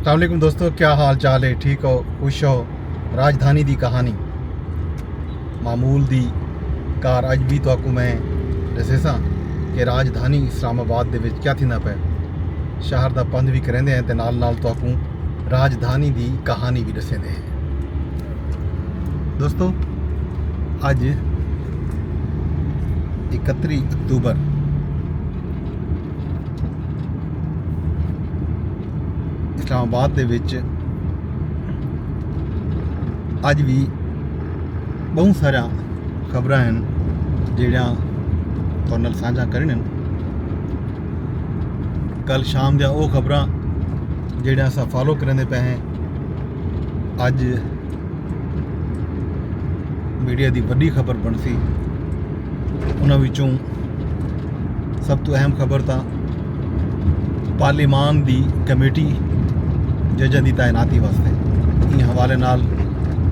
अस्सलाम वालेकुम दोस्तों, क्या हाल चाल है? ठीक हो, खुश हो? राजधानी दी कहानी मामूल दी कार अज भी तो आपको मैं दसेसा कि राजधानी इस्लामाबाद दे विच क्या थींदा पे शहर दा पंध भी करेंदे हैं ते नाल नाल तो आपको राजधानी दी कहानी भी दसेंदे हैं। दोस्तों अज 31 अक्तूबर इस्लामाबाद दे विच अज भी बहुत सारा खबरां हैं जेह्ड़ियां तुहाडे नाल सांझा करन। कल शाम दियां ओह खबरां जेह्ड़ियां अस फॉलो करदे पे हैं अज मीडिया दी वड्डी खबर बनसी। उन्हां विचों सब तो अहम खबर तां पार्लीमान दी कमेटी जजां दी तैनाती वास्ते इन हवाले नाल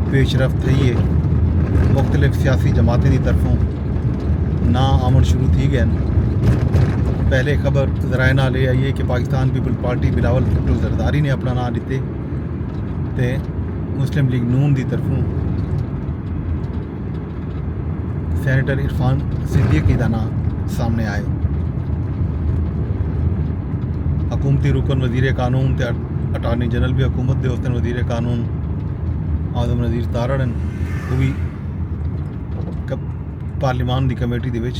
पेशरफ्त थी है। मुख्तलिफ सियासी जमातें की तरफों ना आमन शुरू थी गए। पहले खबर जराए नाल ये आई है कि पाकिस्तान पीपल पार्टी बिलावल भुट्टो जरदारी ने अपना नाम दिते ते मुस्लिम लीग नून की तरफों सैनेटर इरफान सिद्दीकी का नाम सामने आए। हुकूमती रुकन वजीर कानून ते अटारनी जनरल भी हुकूमत के उस दिन वजीर कानून आजम नज़ीर तारड़ वो भी पार्लीमान की कमेटी दे विच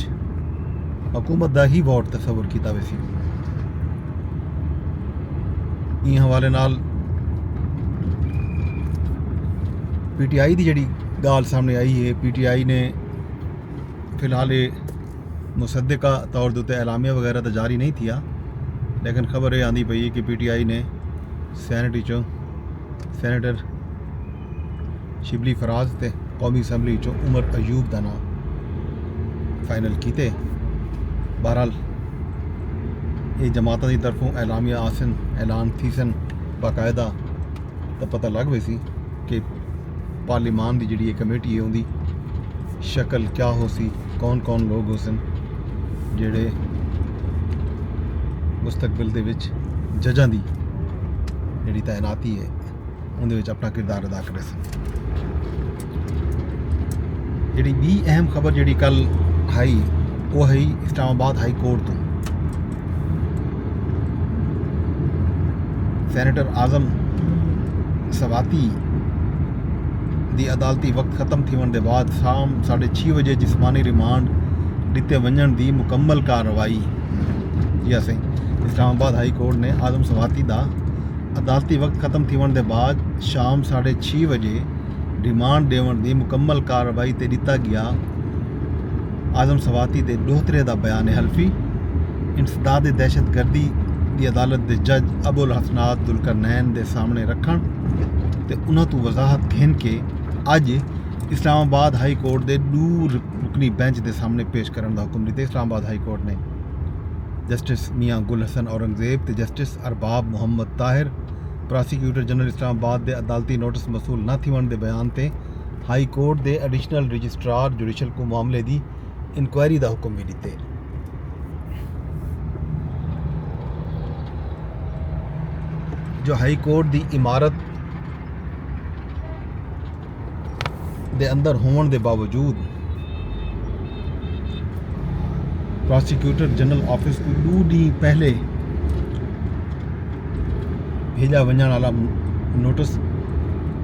हुकूमत का ही वोट तस्वर किया वैसी। इन हवाले नाल PTI की जी गाल सामने आई है। PTI ने फिलहाल ये मुसद्दिका तौर के उत्ते एलामिया वगैरह तो जारी नहीं थिया, लेकिन खबर ये आंदी पई है कि PTI ने सैनेट चो सैनेटर शिबली फराज ते कौमी असैम्बली चो उमर अयूब का नाम फाइनल किते। बहरहाल ये जमातों की तरफों एलामिया आसन ऐलान थी सन बाकायदा, तो पता लग वैसी कि पार्लीमान की जी कमेटी है उनकी शक्ल क्या हो सी, कौन कौन लोग हो सन जेड़े मुस्तकबिल दे विच जजां दी जी तैनाती है उनके विच अपना किरदार अदा करे सन। जी बी अहम खबर जी कल आई वो है इस्लामाबाद हाई कोर्ट तो सैनेटर आजम सवाती दी अदालती वक्त ख़त्म थी के बाद शाम 6:30 बजे जिस्मानी रिमांड दिते वजन की मुकम्मल कार्रवाई जी असें इस्लामाबाद हाई कोर्ट ने आजम सवाती का अदालती वक्त ख़त्म थी के बाद शाम 6:30 बजे रिमांड देवन की मुकम्मल कार्रवाई ते दिता गया। आजम सवाती के दोहतरे का बयान हल्फी इंसदाद दहशत गर्दी की अदालत के जज अबुल हसनात दुलकरनैन के सामने रखन ते उन्हां तो वजाहत घेन के अज इस्लामाबाद हाई कोर्ट के दूर रुकनी बेंच के सामने पेश करने का हुक्म दिता। इस्लामाबाद हाई कोर्ट ने जस्टिस मियाँ गुल हसन औरंगजेब ते जस्टिस अरबाब मुहम्मद ताहिर प्रोसीक्यूटर जनरल इस्लामाबाद के अदालती नोटिस मसूल न थिवन के बयान से हाई कोर्ट के एडिशनल रजिस्ट्रार जुडिशल को मामले की इंक्वायरी का हुक्म भी दिते। जो हाई कोर्ट की इमारत के अंदर होने के बावजूद प्रोसीक्यूटर जनरल ऑफिस को 2 दिन पहले भेजा वजन वाला नोटिस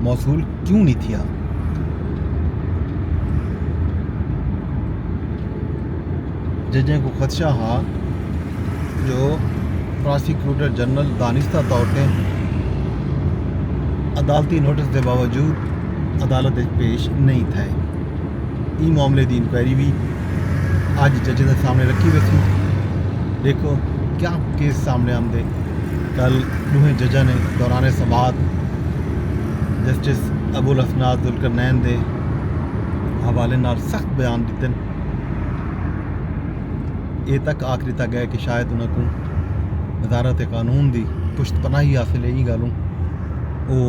मौसूल क्यों नहीं थिया? जजें को खदशा हा जो प्रोसीक्यूटर जनरल दानिस्ता तौर पर अदालती नोटिस के बावजूद अदालत पेश नहीं थे। इस मामले की इंक्वायरी भी अज जजें के सामने रखी वैसी। देखो क्या केस सामने आमदे। कल दोहें जजा ने दौरान समात जस्टिस अबुल हसनात दुलकरनैन के हवाले नाल सख्त बयान दिते। ये तक आखिरी तक गए कि शायद उन्होंने वजारत कानून की पुश्तपनाही हासिल यही गलों वो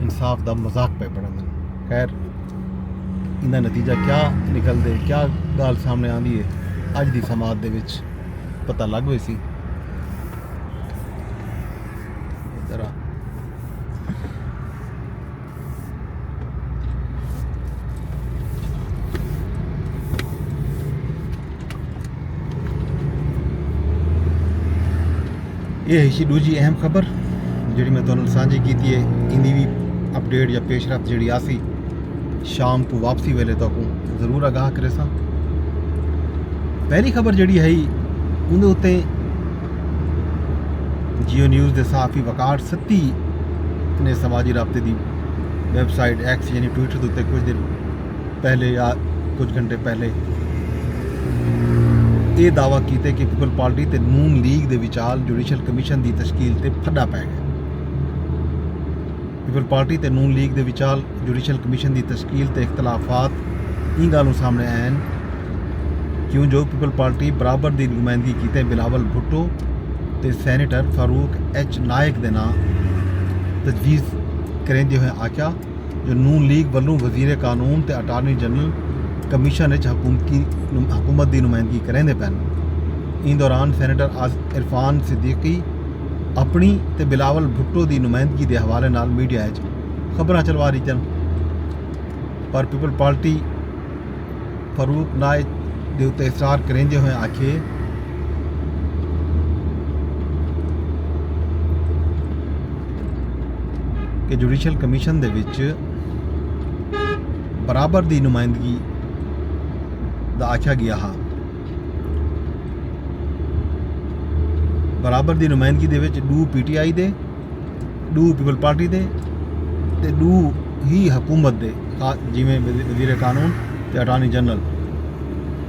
इंसाफ का मजाक पे पड़न। खैर इनका नतीजा क्या निकलते, क्या गाल सामने आती है अज की समात दे विच पता लग वैसी। तरह। ये है दूजी अहम खबर जी मैं तुहानू सांझी की है। इंदी भी अपडेट या पेशरफ्त जी आसी शाम को वापसी वेले तक जरूर आगाह करे सा। पहली खबर जी है उनके उत्ते जियो न्यूज़ के सहाफ़ी वकार सत्ती ने समाजी राबते की वैबसाइट एक्स यानी ट्विटर के उत्ते कुछ दिन पहले या कुछ घंटे पहले ये दावा किया कि पीपल पार्टी ते नून लीग के विचाल जुडिशल कमीशन की तश्कील ते फड्डा पै गया। पीपल पार्टी ते नून लीग के विचाल जुडिशल कमीशन की तश्कील ते इख्तलाफात इन गलों सामने आन क्यों जो पीपल पार्टी बराबर की नुमाइंदगी की बिलावल भुट्टो ते सैनेटर फारूक एच नायक के नाम तजवीज़ करेंदे हुए आख्या जो नून लीग वालों वजीर कानून ते अटारनी जनरल कमीशन हुकूमत की नुमाइंदगी करेंदे पैन। इन दौरान सैनेटर इरफान सिद्दीकी अपनी ते बिलावल भुट्टो की नुमाइंदगी के हवाले नाल मीडिया खबर चलवा रही सन, पर पीपल पार्टी फारूक नायक के उत्ते इसरार करेंदे हुए आखे कि जुडिशल कमीशन दे विच बराबर की नुमाइंदगी दा आख्या गया हा। बराबर की नुमाइंदगी दे विच 2 PTI दे 2 पीपल पार्टी दे ते 2 ही हुकूमत दे जिमें वजीर कानून ते अटारनी जनरल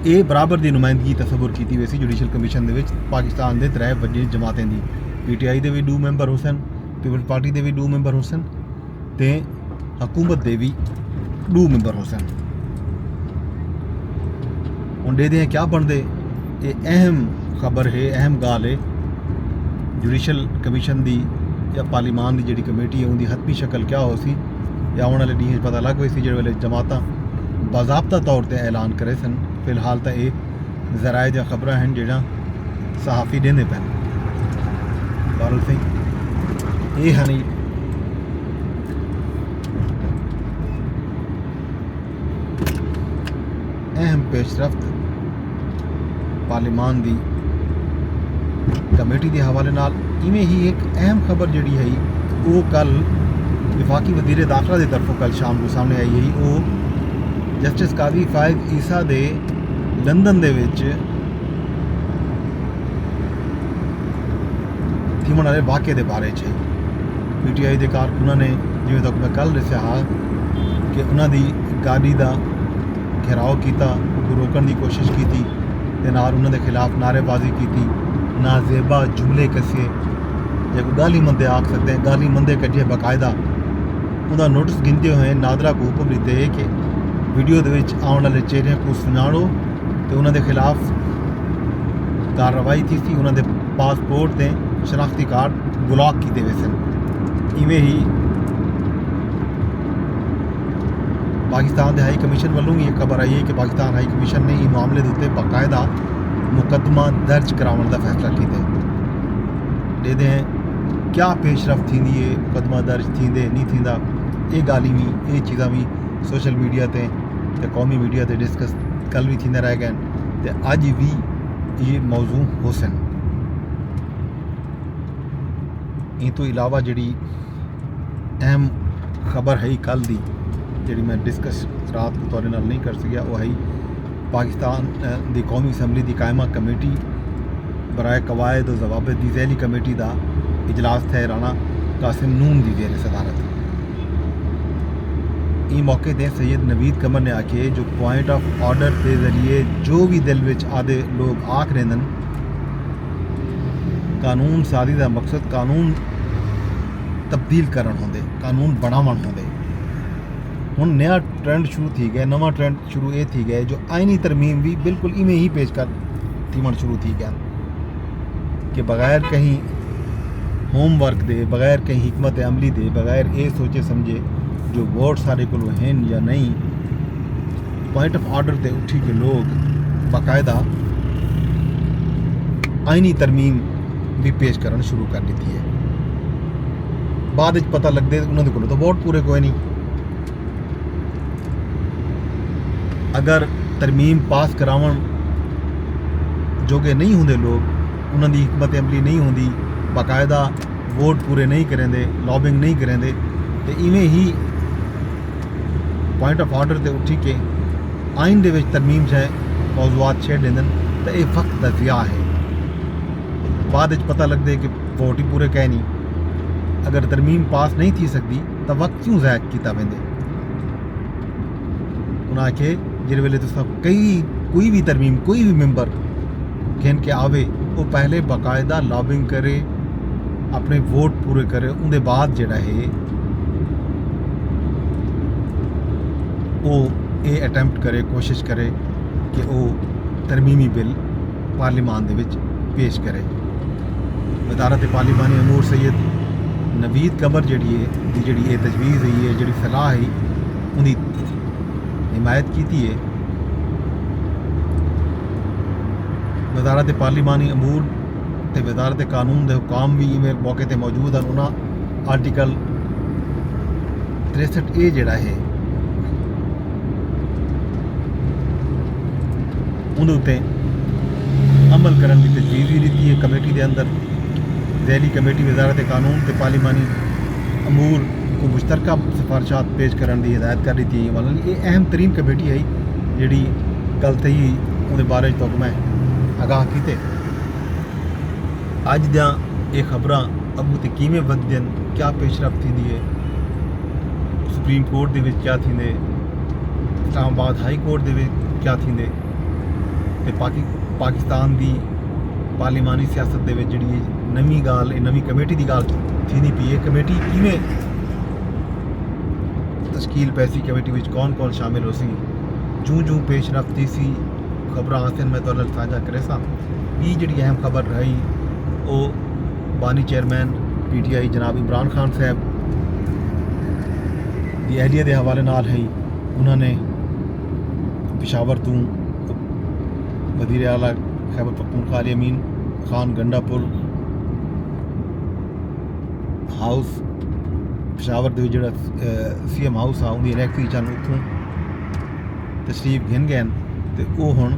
ये बराबर की नुमाइंदगी तस्वुर की वैसी जुडिशल कमीशन दे विच पाकिस्तान के 3 वड्डी जमातें की PTI दे भी 2 मैंबर हुसन, पीपल पार्टी के भी 2 मैंबर हुसन ते हुकूमत के भी 2 मैंबर हुसन। हुण देखते हैं क्या बनते। ये अहम खबर है, अहम गाल है। जुडिशल कमीशन की या पार्लीमान की जी कमेटी है उनकी हतमी शक्ल क्या हो सी या आने वाले डी पता लग गई जो वेले जमात बाजाबता तौर पर ऐलान करे सन। फिलहाल तो ये जराए या खबर हैं जो सहाफ़ी देंदे पैन। बारल सिंह ये है अहम पेशरफ्त पार्लीमान की कमेटी के हवाले नाल। इवें ही एक अहम खबर जी है वो कल विफाकी वजीर दाखिला की तरफों कल शाम को सामने आई है। वो जस्टिस काजी फायद ईसा दे लंदन दे विच थीमण वाले वाक़े के बारे PTI के कारकुनां ने जिवें तक मैं कल दस्या हा कि उन्होंने गाड़ी का घेराव किया, रोकने की कोशिश की ते नाल उन्होंने खिलाफ नारेबाजी की, नाजेबा जुमले कसे या गाली मंदे आख सकते हैं, गाली मंदे कटे बाकायदा उनका नोटिस गिनते हुए नादरा को हुक्म दिते कि वीडियो के आने वाले चेहरे को सुझाड़ो तो उन्होंने खिलाफ कार्रवाई की सी। उन्होंने पासपोर्ट ते शनाख्ती कार्ड ब्लॉक किए हुए सन। इवें ही पाकिस्तान के हाई कमीशन वालों भी एक खबर आई है कि पाकिस्तान हाई कमीशन ने इस मामले के उत्ते बाकायदा मुकदमा दर्ज कराने का फैसला किया। देखते हैं क्या पेशरफ्त थी है, मुकदमा दर्ज थींदे नहीं थींदा। ये गाली भी ये चीज़ा भी सोशल मीडिया ते कौमी मीडिया ते डिस्कस कल भी थींदे रह गए ते अज भी ये मौजू हो सन। इन तो इलावा जी अहम खबर है कल की जी मैं डिस्कस रात को तुहाडे नाल नहीं कर सकिया वो है पाकिस्तान की कौमी असैम्बली की कायमा कमेटी बराए कवायद और जवाबत की ज़ैली कमेटी का इजलास थे राणा कासिम नून की जेर सदारत। इस मौके पर सैयद नवीद कमर ने आखे जो पॉइंट ऑफ ऑर्डर के जरिए जो भी दिल में आदे लोग आख रहे हैं कानून साजी का मकसद कानून तब्दील करन होंदे, कानून बनावन होंदे। हुण नया ट्रेंड शुरू थी गया, नवा ट्रेंड शुरू ये थी गया जो आईनी तरमीम भी बिल्कुल इवें ही पेश कर थीमण शुरू थी गया कि बगैर कहीं होमवर्क दे, बगैर कहीं हिकमत अमली दे, बगैर ये सोचे समझे जो वोट सारे को हैं या नहीं, पॉइंट ऑफ ऑर्डर से उठी के लोग बाकायदा आईनी तरमीम भी पेश करना शुरू कर दी है। बाद पता लगदे उन्होंने को तो वोट पूरे कोई नहीं। अगर तरमीम पास करावन जोगे नहीं होंगे लोग, उन्होंने हिकमत अमली नहीं होंगी, बाकायदा वोट पूरे नहीं करेंदे, लॉबिंग नहीं करेंदे, तो इवें ही पॉइंट ऑफ ऑर्डर से उठी के आइन दे विच तरमीम है मौजूद छेड़ देंदन, तो यह वक्त का ज़िया है। बाद पता लगदे कि वोट ही पूरे कह नहीं। अगर तरमीम पास नहीं थी सकती तो वक्त क्यों ज़ाया किया वेंदे। उन्हें आखे जिस वेले तुस कोई भी तरमीम कोई भी मैंबर कहन के आवे, वो पहले बाकायदा लॉबिंग करे, अपने वोट पूरे करे, उनके बाद जिहड़ा है वो ये अटैम्प्ट करे, कोशिश करे कि वो तरमीमी बिल पार्लीमान दे विच पेश करे। वज़ारत पार्लिमानी अमूर सैयद नवीद कमर जिहड़ी है दी जिहड़ी ये तजवीज़ है, जिहड़ी सलाह है, उनकी हिमायत की है। वज़ारत पार्लिमानी अमूर ते वज़ारत कानून के हुकाम भी इवें मौके पर मौजूद हैं। उन्होंने आर्टिकल 63A जिहड़ा है उन्होंने अमल करने की तजवीज़ भी दी है। कमेटी के अंदर ज़ैली कमेटी वज़ारत कानून ते पार्लिमानी अमूर को मुश्तरका सिफारिशात पेश करने की हिदायत कर दी थी। ये अहम तरीन कमेटी है जी कल से ही उन्हें बारे तो मैं आगाह किए। अज दियां ये खबर अगू तो किवें वधदियां, क्या पेशरफ्त थी है, सुप्रीम कोर्ट दे विच क्या थींदे, इस्लामाबाद हाई कोर्ट दे विच क्या थींदे, ते पाकिस्तान की पार्लिमानी सियासत दे विच जिहड़ी नवीं गाल नवीं कमेटी की गाल थींदी पई है। कमेटी किवें तश्कील पैसी, कमेटी विच कौन कौन शामिल हो सी, जूं जूं पेशरफ्त थी सी खबर आसन मैं तुहाडे नाल साझा करे सा। ये जिहड़ी अहम खबर रही वो बानी चेयरमैन PTI जनाब इमरान खान साहब की अहलिया के हवाले नाल है। उन्होंने पेशावर तो वज़ीर आला खैबर पख्तूनख्वा अली अमीन खान गंडापुर हाउस पेशावर के जो CM हाउस आ उनकी इलैक्ट्री चन उतों तशरीफ घिन गए तो वो हुण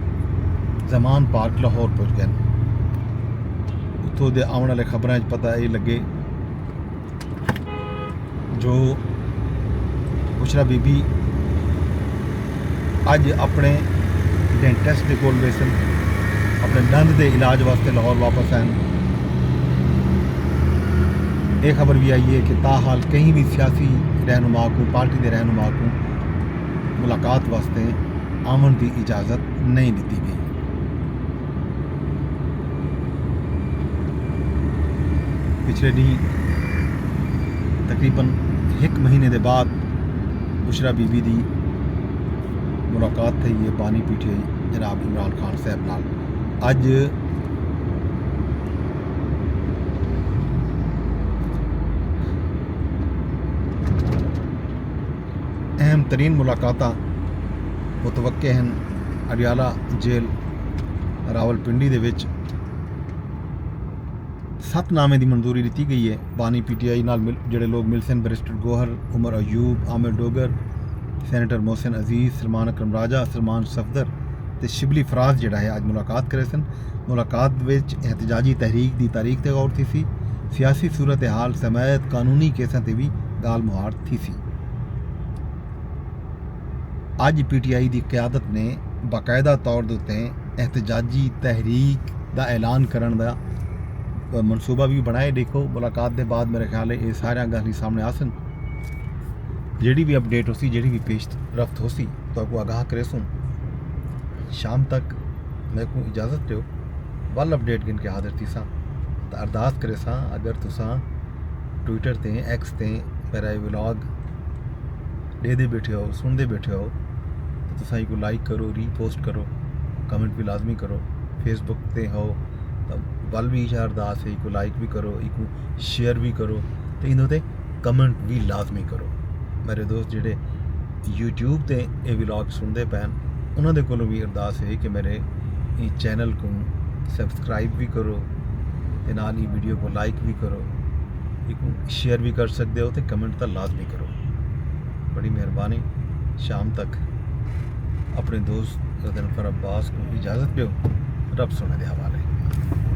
जमान पार्क लाहौर पहुँच गए। उतों के आने वाले खबरों पता ये लगे जो बुशरा बीबी अज अपने डेंटिस्ट के कोल गए सन, अपने दंद के इलाज वास्ते लाहौर वापस आए। ये खबर भी आई है कि ताहाल कहीं भी सियासी रहनुमा को, पार्टी के रहनुमा को मुलाकात वास्ते आवन की इजाज़त नहीं दी गई। पिछले डी तकरीबन 1 महीने के बाद बुशरा बीबी की मुलाकात थी है बानी PTI जनाब इमरान खान साहब नाल। अज अहम तरीन मुलाकात मुतवक्के हैं अडियाला जेल रावलपिंडी दे विच 7 नामे की मंजूरी दी गई है। बानी PTI नाल जिहड़े लोग मिल सन, बैरिस्टर गोहर, उमर अयूब, आमिर डोगर, सैनेटर मोहसिन अजीज़, सलमान अकरम राजा, सलमान सफदर ते शिबली फराज जिहड़ा है अज मुलाकात करे सन। मुलाकात विच एहतजाजी तहरीक की तारीख ते गौर थी सी, सियासी सूरत हाल समेत कानूनी केसां ते भी गाल मुहार थी सी। अज PTI की क्यादत ने बाकायदा तौर के उत्ते एहतजाजी तहरीक का ऐलान करने का मनसूबा भी बनाए। देखो मुलाकात के बाद मेरे ख्याल है ये सारिया गल सामने आसन, जिहड़ी भी अपडेट हो सी, जिहड़ी भी पेशरफ्त हो सी तो आपको आगाह करे सूँ। शाम तक मेरे को इजाज़त दो, वल अपडेट गिन के हाजिर थी सा। तो अरदास करे सा अगर तुसा ट्विटर ते X ते मेरा व्लॉग देते बैठे हो, सुनते बैठे हो, तो तुसा को लाइक करो, रीपोस्ट करो, कमेंट भी लाजमी करो। फेसबुक ते हो तो वल भी अरदास है, को लाइक भी करो, इको शेयर भी करो, तो इन्होंने कमेंट भी लाजमी करो। मेरे दोस्त जिहड़े यूट्यूब ते ये व्लॉग सुनते पैन उन्होंने कोलों भी अरदास है कि मेरे चैनल को सबसक्राइब भी करो, ते नाल ही वीडियो को लाइक भी करो। एक शेयर भी कर सकते हो तो कमेंट तो लाजमी करो। बड़ी मेहरबानी। शाम तक अपने दोस्त रतन फर अब्बास को इजाज़त दो। रब सोने के हवाले।